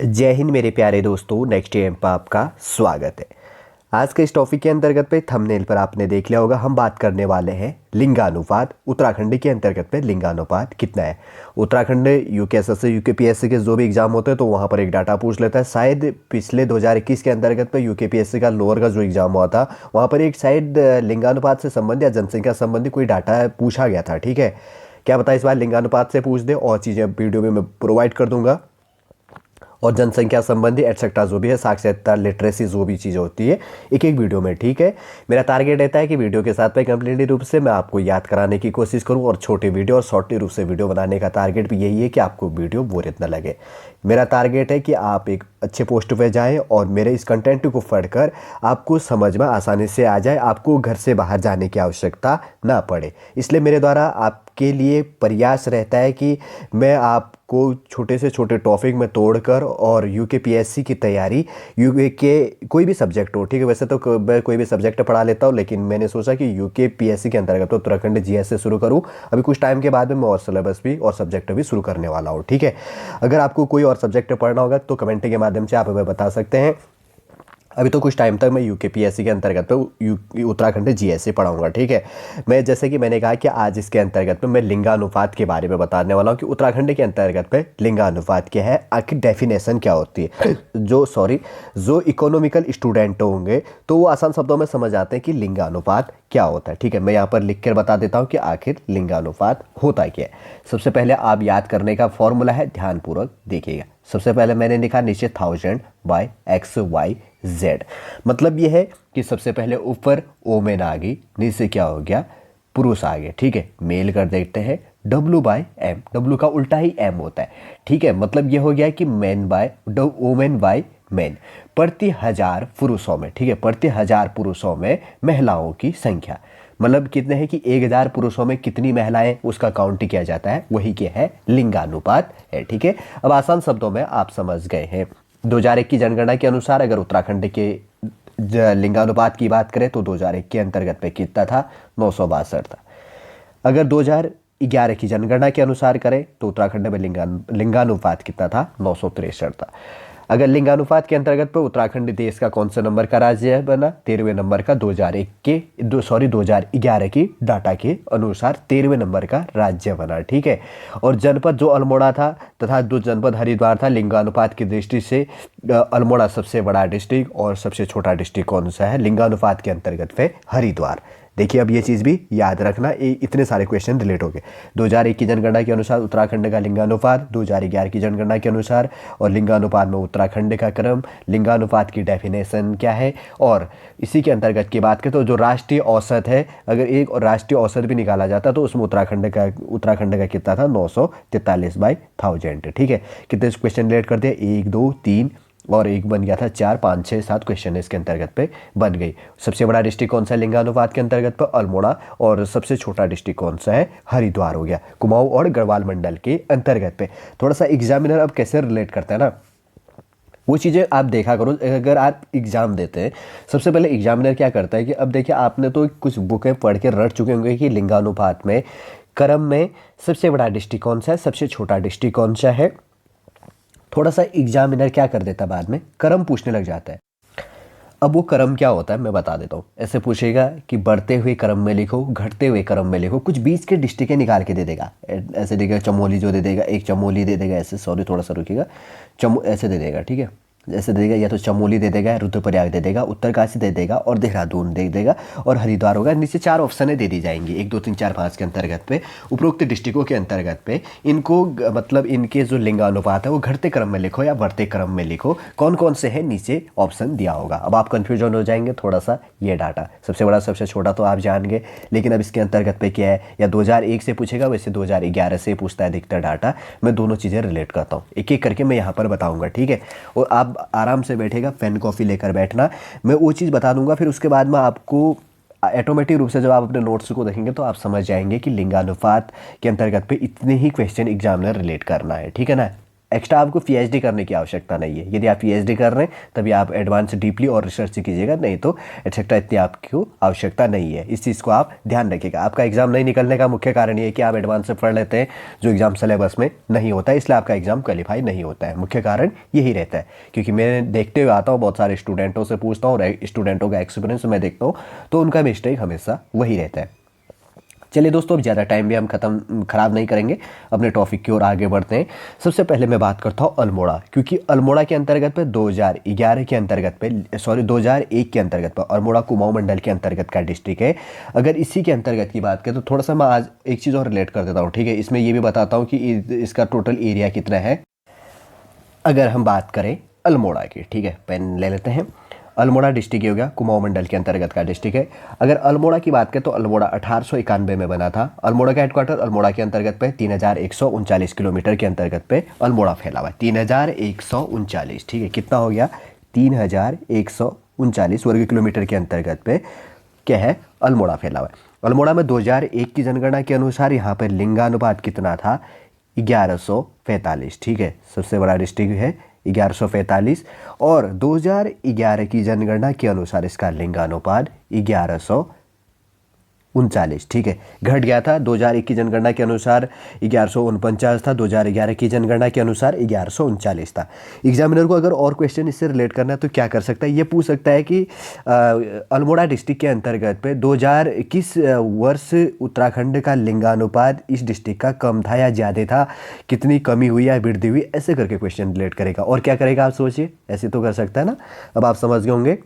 जय हिंद मेरे प्यारे दोस्तों, नेक्स्ट एम पर आपका स्वागत है। आज के इस टॉपिक के अंतर्गत पे थंबनेल पर आपने देख लिया होगा, हम बात करने वाले हैं लिंगानुपात। उत्तराखंड के अंतर्गत पे लिंगानुपात कितना है। उत्तराखंड यूकेएसएससी यूकेपीएससी के जो भी एग्जाम होते हैं तो वहाँ पर एक डाटा पूछ लेता है। शायद पिछले 2021 के अंतर्गत पे यूकेपीएससी का लोअर का जो एग्जाम हुआ था वहाँ पर एक शायद लिंगानुपात से संबंधित या जनसंख्या संबंधी कोई डाटा पूछा गया था। ठीक है, क्या पता इस बार लिंगानुपात से पूछ दे, और चीज़ें वीडियो में मैं प्रोवाइड कर दूंगा। और जनसंख्या संबंधी एटसेट्रा जो भी है, साक्षरता लिटरेसी जो भी चीज़ें होती है, एक एक वीडियो में। ठीक है, मेरा टारगेट रहता है कि वीडियो के साथ में कंप्लीटली रूप से मैं आपको याद कराने की कोशिश करूं, और छोटे वीडियो और शॉर्टली रूप से वीडियो बनाने का टारगेट भी यही है कि आपको वीडियो बोरियत न लगे। मेरा टारगेट है कि आप एक अच्छे पोस्ट पे जाएं और मेरे इस कंटेंट को पढ़कर आपको समझ में आसानी से आ जाए, आपको घर से बाहर जाने की आवश्यकता ना पड़े। इसलिए मेरे द्वारा आपके लिए प्रयास रहता है कि मैं आपको छोटे से छोटे टॉपिक में तोड़कर और यूकेपीएससी की तैयारी, यूके के कोई भी सब्जेक्ट हो, ठीक है, वैसे तो मैं कोई भी सब्जेक्ट पढ़ा लेता हूँ, लेकिन मैंने सोचा कि यूकेपीएससी के अंतर्गत तो उत्तराखंड जीएस से शुरू करूँ। अभी कुछ टाइम के बाद में मैं और सिलेबस भी और सब्जेक्ट भी शुरू करने वाला हूँ। ठीक है, अगर आपको कोई और सब्जेक्ट पढ़ना होगा तो कमेंट के माध्यम से आप हमें बता सकते हैं। अभी तो कुछ टाइम तक मैं यूकेपीएससी के अंतर्गत पे उत्तराखंड जीएससी पढ़ाऊंगा। ठीक है, मैं जैसे कि मैंने कहा कि आज इसके अंतर्गत में मैं लिंगानुपात के बारे में बताने वाला हूँ कि उत्तराखंड के अंतर्गत पे लिंगानुपात क्या है, आखिर डेफिनेशन क्या होती है। जो इकोनॉमिकल स्टूडेंट होंगे तो वो आसान शब्दों में समझ आते हैं कि लिंगानुपात क्या होता है। ठीक है, मैं यहाँ पर लिख कर बता देता हूँ कि आखिर लिंगानुपात होता क्या है। सबसे पहले आप याद करने का फॉर्मूला है, ध्यानपूर्वक देखिएगा। सबसे पहले मैंने लिखा नीचे 1000/XYZ। मतलब यह है कि सबसे पहले ऊपर ओमेन आ गई, नीचे क्या हो गया, पुरुष आ गए। ठीक है, मेल कर देखते हैं W/M। W का उल्टा ही M होता है। ठीक है, मतलब यह हो गया कि वोमेन बाय मैन, प्रति 1000 पुरुषों में। ठीक है, प्रति 1000 पुरुषों में महिलाओं की संख्या, मतलब कितने हैं कि 1000 पुरुषों में कितनी महिलाएं, उसका काउंट किया जाता है, वही क्या है, लिंगानुपात है। ठीक है, अब आसान शब्दों में आप समझ गए हैं। 2001 की जनगणना के अनुसार अगर उत्तराखंड के लिंगानुपात की बात करें तो 2001 के अंतर्गत पे कितना था, 962 था। अगर 2011 की जनगणना के अनुसार करें तो उत्तराखंड में लिंगानुपात कितना था, 963 था। अगर लिंगानुपात के अंतर्गत पर उत्तराखंड देश का कौन सा नंबर का राज्य बना, 13वें नंबर का। 2011 की डाटा के अनुसार 13वें नंबर का राज्य बना। ठीक है, और जनपद जो अल्मोड़ा था तथा जो जनपद हरिद्वार था, लिंगानुपात की दृष्टि से अल्मोड़ा सबसे बड़ा डिस्ट्रिक्ट और सबसे छोटा डिस्ट्रिक्ट कौन सा है लिंगानुपात के अंतर्गत पे, हरिद्वार। देखिए, अब ये चीज़ भी याद रखना, इतने सारे क्वेश्चन रिलेट हो गए। 2001 की जनगणना के अनुसार उत्तराखंड का लिंगानुपात, 2011 की जनगणना के अनुसार, और लिंगानुपात में उत्तराखंड का क्रम, लिंगानुपात की डेफिनेशन क्या है। और इसी के अंतर्गत की बात करें तो जो राष्ट्रीय औसत है, अगर एक राष्ट्रीय औसत भी निकाला जाता तो उसमें उत्तराखंड का कितना था, 943/1000। ठीक है, कितने क्वेश्चन रिलेट कर दिए, 1 2 3 और एक बन गया था 4 5 6 7 क्वेश्चन इसके अंतर्गत पे बन गई। सबसे बड़ा डिस्ट्रिक्ट कौन सा है लिंगानुपात के अंतर्गत पर, अल्मोड़ा, और सबसे छोटा डिस्ट्रिक्ट कौन सा है, हरिद्वार हो गया, कुमाऊं और गढ़वाल मंडल के अंतर्गत पे। थोड़ा सा एग्जामिनर अब कैसे रिलेट करता है ना, वो चीज़ें आप देखा करो। अगर आप एग्ज़ाम देते हैं, सबसे पहले एग्जामिनर क्या करता है कि अब देखिए, आपने तो कुछ बुकें पढ़ के रट चुके होंगे कि लिंगानुपात में क्रम में सबसे बड़ा डिस्ट्रिक्ट कौन सा है, सबसे छोटा डिस्ट्रिक्ट कौन सा है। थोड़ा सा एग्जामिनर क्या कर देता है, बाद में क्रम पूछने लग जाता है। अब वो क्रम क्या होता है मैं बता देता हूँ। ऐसे पूछेगा कि बढ़ते हुए क्रम में लिखो, घटते हुए क्रम में लिखो, कुछ बीच के डिस्ट्रिक्ट निकाल के दे देगा। ऐसे देगा चमोली, जो दे देगा एक चमोली दे देगा, ऐसे, सॉरी थोड़ा सा रुकिएगा, ऐसे दे देगा। ठीक है, ऐसे दे देगा, या तो चमोली दे देगा, रुद्रप्रयाग दे देगा, उत्तरकाशी दे देगा, और देहरादून दे देगा, और हरिद्वार होगा। नीचे 4 ऑप्शन दे दी जाएंगी, 1 2 3 4 5 के अंतर्गत पे, उपरोक्त डिस्ट्रिक्टों के अंतर्गत पे इनको मतलब इनके जो लिंगानुपात है वो घटते क्रम में लिखो या बढ़ते क्रम में लिखो, कौन कौन से हैं, नीचे ऑप्शन दिया होगा। अब आप कन्फ्यूजन हो जाएंगे थोड़ा सा। ये डाटा सबसे बड़ा सबसे छोटा तो आप जान गए, लेकिन अब इसके अंतर्गत पे क्या है, या 2001 से पूछेगा, वैसे 2011 से पूछता है अधिकतर डाटा। मैं दोनों चीज़ें रिलेट करता हूँ, एक एक करके मैं यहाँ पर बताऊँगा। ठीक है, और आप आराम से बैठेगा, पेन कॉफ़ी लेकर बैठना, मैं वो चीज़ बता दूंगा, फिर उसके बाद में आपको ऑटोमेटिक रूप से जब आप अपने नोट्स को देखेंगे तो आप समझ जाएंगे कि लिंगानुपात के अंतर्गत पे इतने ही क्वेश्चन एग्जामिनर रिलेट करना है। ठीक है ना, एक्स्ट्रा आपको पीएचडी करने की आवश्यकता नहीं है। यदि आप पीएचडी कर रहे हैं तभी आप एडवांस डीपली और रिसर्च कीजिएगा, नहीं तो एक्सेट्रा इतनी आपको आवश्यकता नहीं है। इस चीज़ को आप ध्यान रखिएगा। आपका एग्जाम नहीं निकलने का मुख्य कारण ये है कि आप एडवांस से पढ़ लेते हैं जो एग्जाम सिलेबस में नहीं होता है, इसलिए आपका एग्जाम क्वालिफाई नहीं होता है। मुख्य कारण यही रहता है, क्योंकि मैं देखते हुए आता हूँ, बहुत सारे स्टूडेंटों से पूछता हूँ और स्टूडेंटों का एक्सपीरियंस मैं देखता हूँ, तो उनका मिस्टेक हमेशा वही रहता है। चलिए दोस्तों, अब ज़्यादा टाइम भी हम ख़राब नहीं करेंगे, अपने टॉपिक की ओर आगे बढ़ते हैं। सबसे पहले मैं बात करता हूँ अल्मोड़ा, क्योंकि अल्मोड़ा के अंतर्गत पे 2011 के अंतर्गत पे 2001 के अंतर्गत पे अल्मोड़ा कुमाऊं मंडल के अंतर्गत का डिस्ट्रिक्ट है। अगर इसी के अंतर्गत की बात करें तो थोड़ा सा मैं आज एक चीज़ और रिलेट कर देता हूँ, ठीक है। इसमें ये भी बताता हूँ कि इसका टोटल एरिया कितना है। अगर हम बात करें अल्मोड़ा की, ठीक है, पेन ले लेते हैं। अल्मोड़ा डिस्ट्रिक्ट हो गया, कुमाऊं मंडल के अंतर्गत का डिस्ट्रिक्ट है। अगर अल्मोड़ा की बात करें तो अल्मोड़ा 1891 में बना था। अल्मोड़ा का हेडक्वार्टर अल्मोड़ा के अंतर्गत पे 3139 किलोमीटर के अंतर्गत पे अल्मोड़ा फैला हुआ है। 3139, ठीक है, कितना हो गया, 3139 वर्ग किलोमीटर के अंतर्गत पे क्या है, अल्मोड़ा फैला हुआ है। अल्मोड़ा में 2001 की जनगणना के अनुसार यहाँ पर लिंगानुपात कितना था, 1145, ठीक है, सबसे बड़ा डिस्ट्रिक्ट है 1145। और 2011 की जनगणना के अनुसार इसका लिंगानुपात 1139, ठीक है, घट गया था। 2001 की जनगणना के अनुसार 1149 था, 2011 की जनगणना के अनुसार 1139 था। एग्जामिनर को अगर और क्वेश्चन इससे रिलेट करना है तो क्या कर सकता है, ये पूछ सकता है कि अल्मोड़ा डिस्ट्रिक्ट के अंतर्गत पे 2021 वर्ष उत्तराखंड का लिंगानुपात इस डिस्ट्रिक्ट का कम था या ज़्यादा था, कितनी कमी हुई या वृद्धि हुई, ऐसे करके क्वेश्चन रिलेट करेगा। और क्या करेगा आप सोचिए, ऐसे तो कर सकता है ना। अब आप समझ गए होंगे,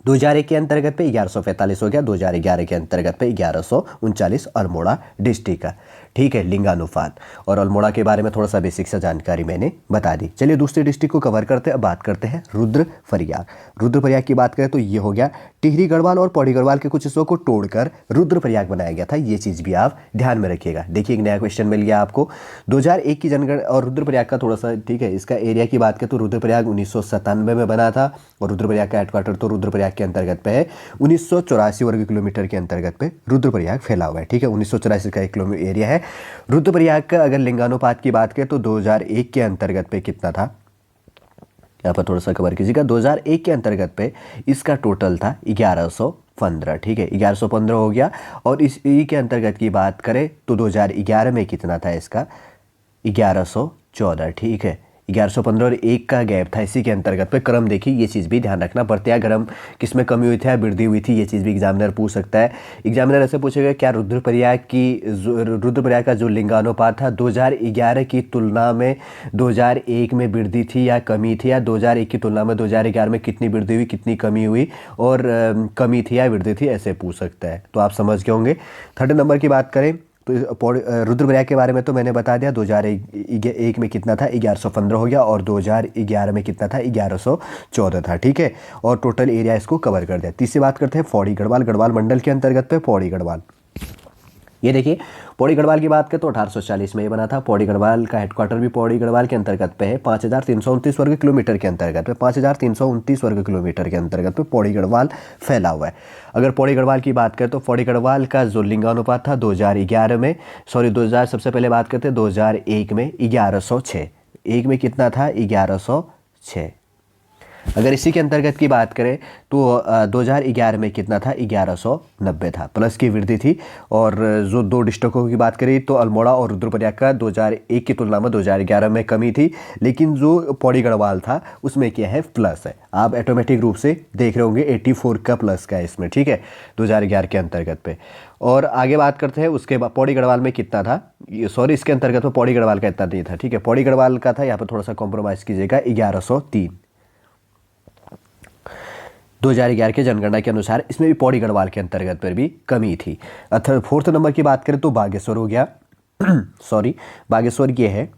2001 के अंतर्गत पे 1145 हो गया, 2011 के अंतर्गत पे 1139 अल्मोड़ा डिस्ट्रिक्ट का, ठीक है, लिंगानुपात। और अल्मोड़ा के बारे में थोड़ा सा बेसिक सा जानकारी मैंने बता दी। चलिए दूसरे डिस्ट्रिक्ट को कवर करते हैं। अब बात करते हैं रुद्रप्रयाग। रुद्रप्रयाग की बात करें तो ये हो गया, टिहरी गढ़वाल और पौड़ी गढ़वाल के कुछ हिस्सों को तोड़कर रुद्रप्रयाग बनाया गया था। ये चीज़ भी आप ध्यान में रखिएगा। देखिए एक नया क्वेश्चन मिल गया आपको। 2001 की जनगणना और रुद्रप्रयाग का थोड़ा सा, ठीक है, इसका एरिया की बात करें तो रुद्रप्रयाग 1997 में बना था और रुद्रप्रयाग का हेडक्वार्टर तो रुद्रप्रयाग के अंतर्गत पे है। 1984 वर्ग किलोमीटर के अंतर्गत पे रुद्रप्रयाग फैला हुआ है, ठीक है, 1984 का एक एरिया है। रुद्रप्रयाग का अगर लिंगानुपात की बात करें तो 2001 के अंतर्गत पे कितना था, यहाँ पर थोड़ा सा कवर कीजिएगा। 2001 के अंतर्गत पे इसका टोटल था 1115, ठीक है, 1115 हो गया। और इस ई के अंतर्गत की बात करें तो 2011 में कितना था इसका, 1114, ठीक है, 1115 और 1 का गैप था इसी के अंतर्गत पे। क्रम देखिए, ये चीज़ भी ध्यान रखना पड़ता है। क्रम किस में कमी हुई थी या वृद्धि हुई थी, ये चीज़ भी एग्जामिनर पूछ सकता है। एग्जामिनर ऐसे पूछेगा, क्या रुद्रप्रयाग का जो लिंगानुपात था 2011 की तुलना में 2001 में वृद्धि थी या कमी थी, या 2001 की तुलना में 2011 में कितनी वृद्धि हुई, कितनी कमी हुई, और कमी थी या वृद्धि थी, ऐसे पूछ सकता है। तो आप समझ गए होंगे। थर्ड नंबर की बात करें तो रुद्रप्रयाग के बारे में तो मैंने बता दिया। 2001 में कितना था, 1115 हो गया, और 2011 में कितना था, 1114 था, ठीक है, और टोटल एरिया इसको कवर कर दिया। तीसरी बात करते हैं पौड़ी गढ़वाल। गढ़वाल मंडल के अंतर्गत पे पौड़ी गढ़वाल, ये देखिए, पौड़ी गढ़वाल की बात करें तो 1840 में ये बना था। पौड़ी गढ़वाल का हेडक्वार्टर भी पौड़ी गढ़वाल के अंतर्गत पे है। 5329 वर्ग किलोमीटर के अंतर्गत पे, 5329 वर्ग किलोमीटर के अंतर्गत पे पौड़ी गढ़वाल फैला हुआ है। अगर पौड़ी गढ़वाल की बात करें तो पौड़ी गढ़वाल का जो लिंगानुपात था 2011 में, सॉरी 2000 सबसे पहले बात करते हैं 2001 में 1106, एक में कितना था, 1106। अगर इसी के अंतर्गत की बात करें तो 2011 में कितना था, 1190 था, प्लस की वृद्धि थी। और जो दो डिस्ट्रिक्टों की बात करें तो अल्मोड़ा और रुद्रप्रयाग का 2001 की तुलना में 2011 में कमी थी, लेकिन जो पौड़ी गढ़वाल था उसमें क्या है, प्लस है। आप ऑटोमेटिक रूप से देख रहे होंगे 84 का प्लस का है इसमें, ठीक है, 2011 के अंतर्गत पे। और आगे बात करते हैं उसके बाद पौड़ी गढ़वाल में कितना था, सॉरी इसके अंतर्गत में पौड़ी गढ़वाल का इतना नहीं था, ठीक है, पौड़ी गढ़वाल का था, यहाँ पर थोड़ा सा कॉम्प्रोमाइज़ कीजिएगा, 1103। 2011 के जनगणना के अनुसार इसमें भी पौड़ी गढ़वाल के अंतर्गत पर भी कमी थी। फोर्थ नंबर की बात करें तो बागेश्वर हो गया। सॉरी, बागेश्वर ये है,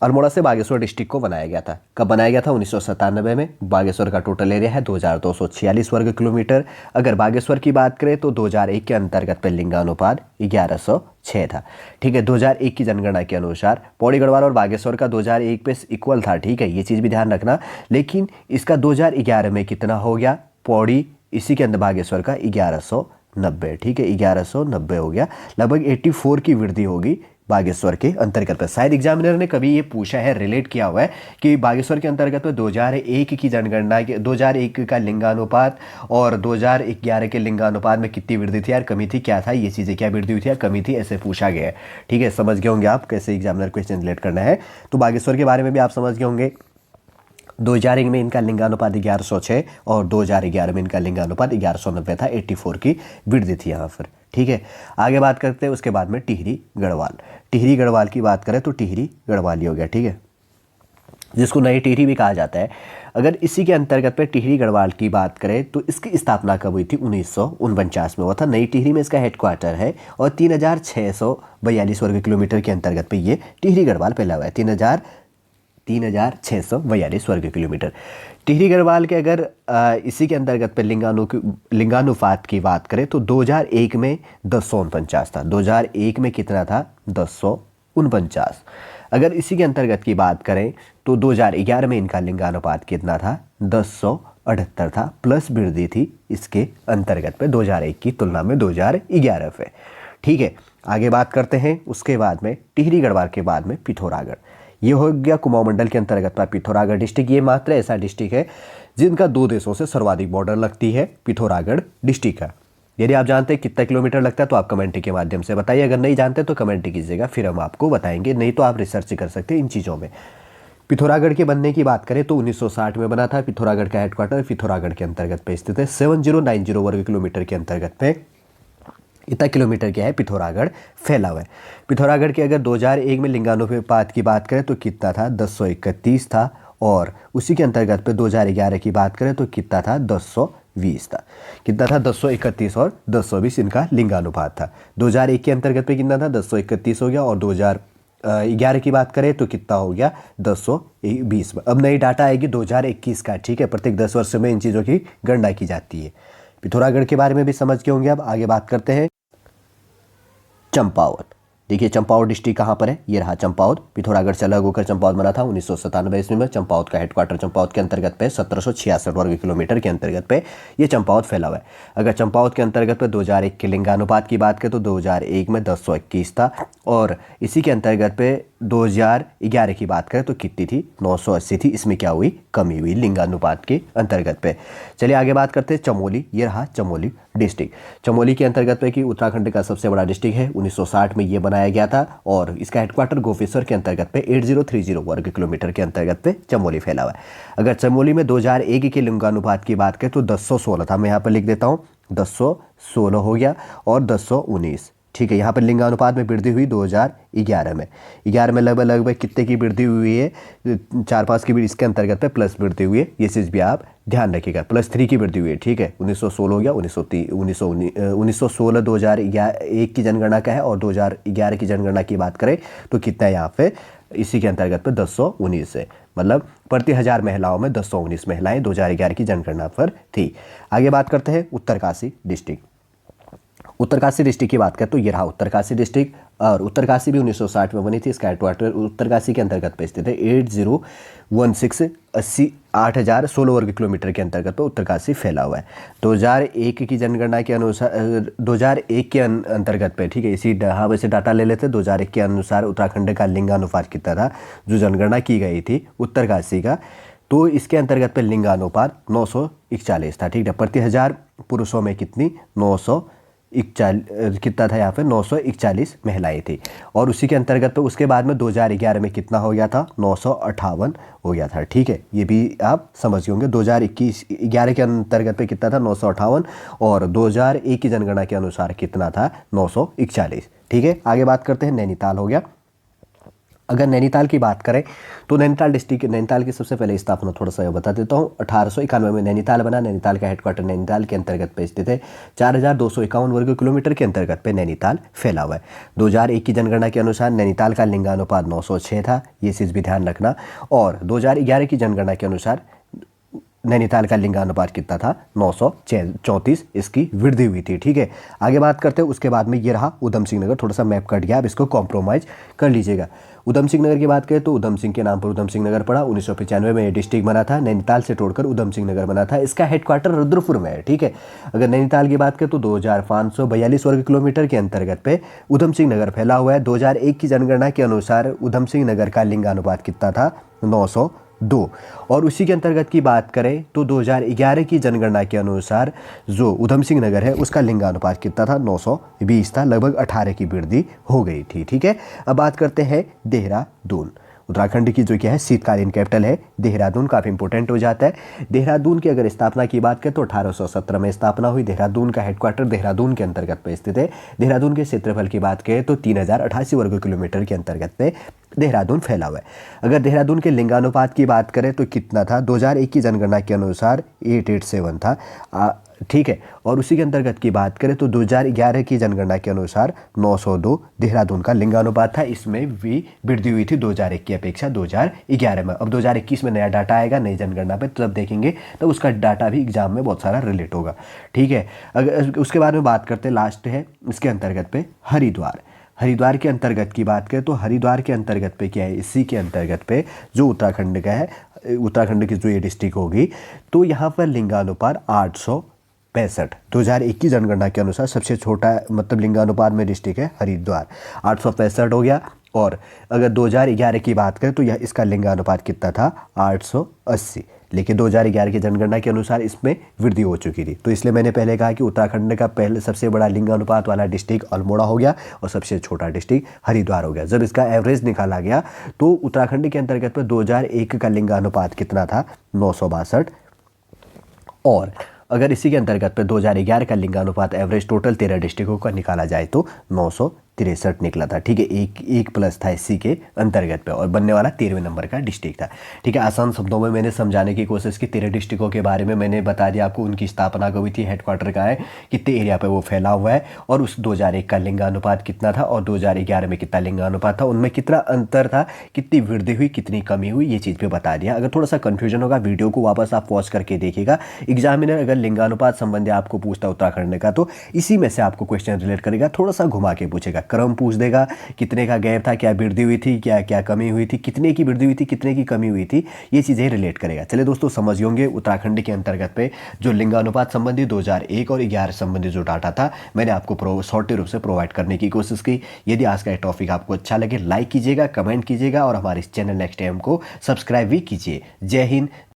अल्मोड़ा से बागेश्वर डिस्ट्रिक्ट को बनाया गया था। कब बनाया गया था, 1997 में। बागेश्वर का टोटल एरिया है 2246 वर्ग किलोमीटर। अगर बागेश्वर की बात करें तो 2001 के अंतर्गत पर लिंगानुपात 1106 था, ठीक है, 2001 की जनगणना के अनुसार। पौड़ी गढ़वाल और बागेश्वर का 2001 पे इक्वल था, ठीक है, ये चीज़ भी ध्यान रखना। लेकिन इसका 2011 में कितना हो गया, पौड़ी इसी के अंदर बागेश्वर का 1190, ठीक है, 1190 हो गया, लगभग 84 की वृद्धि होगी बागेश्वर के अंतर्गत पे। शायद एग्जामिनर ने कभी ये पूछा है, रिलेट किया हुआ है कि बागेश्वर के अंतर्गत में 2001 की जनगणना के 2001 का लिंगानुपात और 2011 के लिंगानुपात में कितनी वृद्धि थी यार, कमी थी, क्या था ये चीज़ें, क्या वृद्धि हुई थी या कमी थी, ऐसे पूछा गया है। ठीक है, समझ गए होंगे आप कैसे एग्जामिनर क्वेश्चन रिलेट करना है। तो बागेश्वर के बारे में भी आप समझ गए होंगे। 2001 में इनका लिंगानुपात 1106 और 2011 में इनका लिंगानुपात 1190 था, 84 की वृद्धि थी यहाँ पर। ठीक है, आगे बात करते हैं उसके बाद में टिहरी गढ़वाल। टिहरी गढ़वाल की बात करें तो टिहरी गढ़वाल ही हो गया। ठीक है, जिसको नई टिहरी भी कहा जाता है। अगर इसी के अंतर्गत पे टिहरी गढ़वाल की बात करें तो इसकी स्थापना कब हुई थी, 1949 में हुआ था। नई टिहरी में इसका हेडक्वार्टर है और 3642 वर्ग किलोमीटर के अंतर्गत पे ये टिहरी गढ़वाल फैला हुआ है। 3642 वर्ग किलोमीटर। टिहरी गढ़वाल के अगर इसी के अंतर्गत पे लिंगानुपात की बात करें तो 2001 में 1049 था। 2001 में कितना था, 1049। अगर इसी के अंतर्गत की बात करें तो 2011 में इनका लिंगानुपात कितना था, 1078 था, प्लस वृद्धि थी इसके अंतर्गत पे 2001 की तुलना में 2011 पे। ठीक है, आगे बात करते हैं उसके बाद में टिहरी गढ़वाल के बाद में पिथौरागढ़। ये हो गया कुमाऊं मंडल के अंतर्गत पर पिथौरागढ़ डिस्ट्रिक्ट। ये मात्र ऐसा डिस्ट्रिक्ट है जिनका 2 देशों से सर्वाधिक बॉर्डर लगती है पिथौरागढ़ डिस्ट्रिक्ट का। यदि आप जानते हैं कितना किलोमीटर लगता है तो आप कमेंट के माध्यम से बताइए, अगर नहीं जानते तो कमेंट कीजिएगा, फिर हम आपको बताएंगे, नहीं तो आप रिसर्च कर सकते हैं इन चीज़ों में। पिथौरागढ़ के बनने की बात करें तो 1960 में बना था। पिथौरागढ़ का हेडक्वार्टर पिथौरागढ़ के अंतर्गत पे स्थित है। 7090 वर्ग किलोमीटर के अंतर्गत पे इतना किलोमीटर क्या है पिथौरागढ़ फैला हुआ है। पिथौरागढ़ के अगर 2001 में लिंगानुपात की बात करें तो कितना था, 1031 था, और उसी के अंतर्गत पे 2011 की बात करें तो कितना था, 1020 था। कितना था, 1031 और 1020 इनका लिंगानुपात था। 2001 के अंतर्गत पे कितना था, 1031 हो गया, और 2011 की बात करें तो कितना हो गया, 1020। अब नई डाटा आएगी 2021 का। ठीक है, प्रत्येक 10 वर्ष में इन चीज़ों की गणना की जाती है। पिथौरागढ़ के बारे में भी समझ के होंगे। अब आगे बात करते हैं चंपावत। देखिए चंपावत डिस्ट्रिक्ट कहाँ पर है, ये रहा चंपावत। पिथौरागढ़ से अलग होकर चंपावत बना था 1997 ईस्वी में। चंपावत का हेडक्वार्टर चंपावत के अंतर्गत पे 1766 वर्ग किलोमीटर के अंतर्गत पे ये चंपावत फैला हुआ है। अगर चंपावत के अंतर्गत पे 2001 के लिंगानुपात की बात करें तो 2001 में 1021 था, और इसी के अंतर्गत पे 2011 की बात करें तो कितनी थी, 980 थी। इसमें क्या हुई, कमी हुई लिंगानुपात के अंतर्गत पे। चलिए आगे बात करते हैं चमोली। ये रहा चमोली डिस्ट्रिक्ट। चमोली के अंतर्गत पे कि उत्तराखंड का सबसे बड़ा डिस्ट्रिक्ट है। 1960 में ये बनाया गया था और इसका हेडक्वार्टर गोपेश्वर के अंतर्गत पे 8030 वर्ग किलोमीटर के अंतर्गत पे चमोली फैला हुआ है। अगर चमोली में 2001 के लिंगानुपात की बात करें तो 1016 था। मैं यहाँ पर लिख देता हूँ, 1016 हो गया, और 1019। ठीक है, यहाँ पर लिंगानुपात में वृद्धि हुई 2011 में। 11 में लगभग कितने की वृद्धि हुई है, 4-5 की भी इसके अंतर्गत पे प्लस वृद्धि हुई है। ये चीज़ भी आप ध्यान रखिएगा, +3 की वृद्धि हुई है। ठीक है, 1916 हो गया, 1916 2001 की जनगणना का है, और 2011 की जनगणना की बात करें तो कितना है यहाँ पे, इसी के अंतर्गत पे 1019 है। मतलब प्रति 1000 महिलाओं में 1019 महिलाएं 2011 की जनगणना पर थी। आगे बात करते हैं उत्तरकाशी डिस्ट्रिक्ट। उत्तरकाशी डिस्ट्रिक्ट की बात करें तो ये रहा उत्तरकाशी डिस्ट्रिक्ट, और उत्तरकाशी भी 1960 में बनी थी। इसका हेडक्वार्टर उत्तरकाशी के अंतर्गत पे स्थित है। 8016 वर्ग किलोमीटर के अंतर्गत पे उत्तरकाशी फैला हुआ है। 2001 की जनगणना के अनुसार 2001 के अंतर्गत पे, ठीक है, इसी हाँ वैसे डाटा ले लेते। 2001 के अनुसार उत्तराखंड का लिंगानुपात कितना था, जो जनगणना की गई थी उत्तरकाशी का, तो इसके अंतर्गत पे लिंगानुपात 941 था। ठीक है, प्रति 1000 पुरुषों में कितनी, 941 कितना था यहाँ पे, 941 महिलाएं थी। और उसी के अंतर्गत पे उसके बाद में 2011 में कितना हो गया था, 958 हो गया था। ठीक है, ये भी आप समझ गए होंगे। 2011 के अंतर्गत पे कितना था, 958, और 2001 की जनगणना के अनुसार कितना था, 941। ठीक है, आगे बात करते हैं नैनीताल हो गया। अगर नैनीताल की बात करें तो नैनीताल डिस्ट्रिक्ट, नैनीताल की सबसे पहले स्थापना थोड़ा सा बता देता हूँ। 1891 में नैनीताल बना। नैनीताल का हेडक्वार्टर नैनीताल के अंतर्गत पे स्थित है। 4251 वर्ग किलोमीटर के अंतर्गत पे नैनीताल फैला हुआ है। 2001 की जनगणना के अनुसार नैनीताल का लिंगानुपात 906 था, ये चीज़ भी ध्यान रखना। और 2011 की जनगणना के अनुसार नैनीताल का लिंगानुपात कितना था 934 इसकी वृद्धि हुई थी। ठीक है, आगे बात करते हैं। उसके बाद में ये रहा उधम सिंह नगर, थोड़ा सा मैप कट गया, अब इसको कॉम्प्रोमाइज़ कर लीजिएगा। उधम सिंह नगर की बात करें तो उधम सिंह के नाम पर उधम सिंह नगर पड़ा। 1995 में ये डिस्ट्रिक्ट बना था, नैनीताल से तोड़कर उधम सिंह नगर बना था। इसका हेडक्वार्टर रुद्रपुर में है। ठीक है, अगर नैनीताल की बात करें तो 2542 वर्ग किलोमीटर के अंतर्गत पे उधम सिंह नगर फैला हुआ है। 2001 की जनगणना के अनुसार उधम सिंह नगर का लिंगानुपात कितना था 902। और उसी के अंतर्गत की बात करें तो 2011 की जनगणना के अनुसार जो उधम सिंह नगर है उसका लिंगानुपात कितना था 920 था, लगभग 18 की वृद्धि हो गई थी। ठीक है, अब बात करते हैं देहरादून। उत्तराखंड की जो क्या है शीतकालीन कैपिटल है देहरादून, काफ़ी इंपॉर्टेंट हो जाता है। देहरादून की अगर स्थापना की बात करें तो 1817 में स्थापना हुई। देहरादून का हेडक्वार्टर देहरादून के अंतर्गत पे स्थित है। देहरादून के क्षेत्रफल की बात करें तो 3088 वर्ग किलोमीटर के अंतर्गत पे देहरादून फैला हुआ है। अगर देहरादून के लिंगानुपात की बात करें तो कितना था 2001 की जनगणना के अनुसार 887 था। ठीक है, और उसी के अंतर्गत की बात करें तो 2011 की जनगणना के अनुसार 902 देहरादून का लिंगानुपात था। इसमें भी वृद्धि हुई थी 2001 की अपेक्षा 2011 में। अब 2021 में नया डाटा आएगा नई जनगणना पे, तब देखेंगे तो उसका डाटा भी एग्जाम में बहुत सारा रिलेट होगा। ठीक है, अगर उसके बारे में बात करते, लास्ट है इसके अंतर्गत पे हरिद्वार। हरिद्वार के अंतर्गत की बात करें तो हरिद्वार के अंतर्गत पे क्या है, इसी के अंतर्गत पे जो उत्तराखंड का है, उत्तराखंड की जो ये डिस्ट्रिक्ट होगी तो यहाँ पर लिंगानुपात 865। 2001 की जनगणना के अनुसार सबसे छोटा मतलब लिंगानुपात में डिस्ट्रिक्ट है हरिद्वार, 865 हो गया। और अगर 2011 की बात करें तो यह इसका लिंगानुपात कितना था 880, लेकिन 2011 की जनगणना के अनुसार इसमें वृद्धि हो चुकी थी। तो इसलिए मैंने पहले कहा कि उत्तराखंड का पहले सबसे बड़ा लिंगानुपात वाला डिस्ट्रिक्ट अल्मोड़ा हो गया और सबसे छोटा डिस्ट्रिक्ट हरिद्वार हो गया। जब इसका एवरेज निकाला गया तो उत्तराखंड के अंतर्गत पर 2001 का लिंगानुपात कितना था 962, और अगर इसी के अंतर्गत पर 2011 का लिंगानुपात एवरेज टोटल 13 डिस्ट्रिक्टों का निकाला जाए तो 963 निकला था। ठीक है, एक प्लस था इसी के अंतर्गत पे, और बनने वाला 13वें नंबर का डिस्ट्रिक्ट था। ठीक है, आसान शब्दों में मैंने समझाने की कोशिश की। 13 डिस्ट्रिक्टों के बारे में मैंने बता दिया आपको, उनकी स्थापना कब हुई थी, हेडक्वार्टर कहाँ है, कितने एरिया पे वो फैला हुआ है, और उस 2001 का लिंगानुपात कितना था और 2011 में कितना लिंगानुपात था, उनमें कितना अंतर था, कितनी वृद्धि हुई, कितनी कमी हुई, ये चीज़ पे बता दिया। अगर थोड़ा सा कन्फ्यूजन होगा वीडियो को वापस आप वॉच करके देखिएगा। एग्जामिनर अगर लिंगानुपात संबंधी आपको पूछता उत्तराखंड का तो इसी में से आपको क्वेश्चन रिलेट करेगा, थोड़ा सा घुमा के पूछेगा, क्रम पूछ देगा, कितने का गैप था, क्या वृद्धि हुई थी, क्या क्या कमी हुई थी, कितने की वृद्धि हुई थी, कितने की कमी हुई थी, ये चीज़ें रिलेट करेगा। चलिए दोस्तों, समझ होंगे उत्तराखंड के अंतर्गत पे जो लिंगानुपात संबंधी 2001 और 11 संबंधी जो डाटा था मैंने आपको शॉर्ट रूप से प्रोवाइड करने की कोशिश की। यदि आज का टॉपिक आपको अच्छा लगे लाइक कीजिएगा, कमेंट कीजिएगा और हमारे इस चैनल नेक्स्ट टाइम को सब्सक्राइब भी कीजिए। जय हिंद।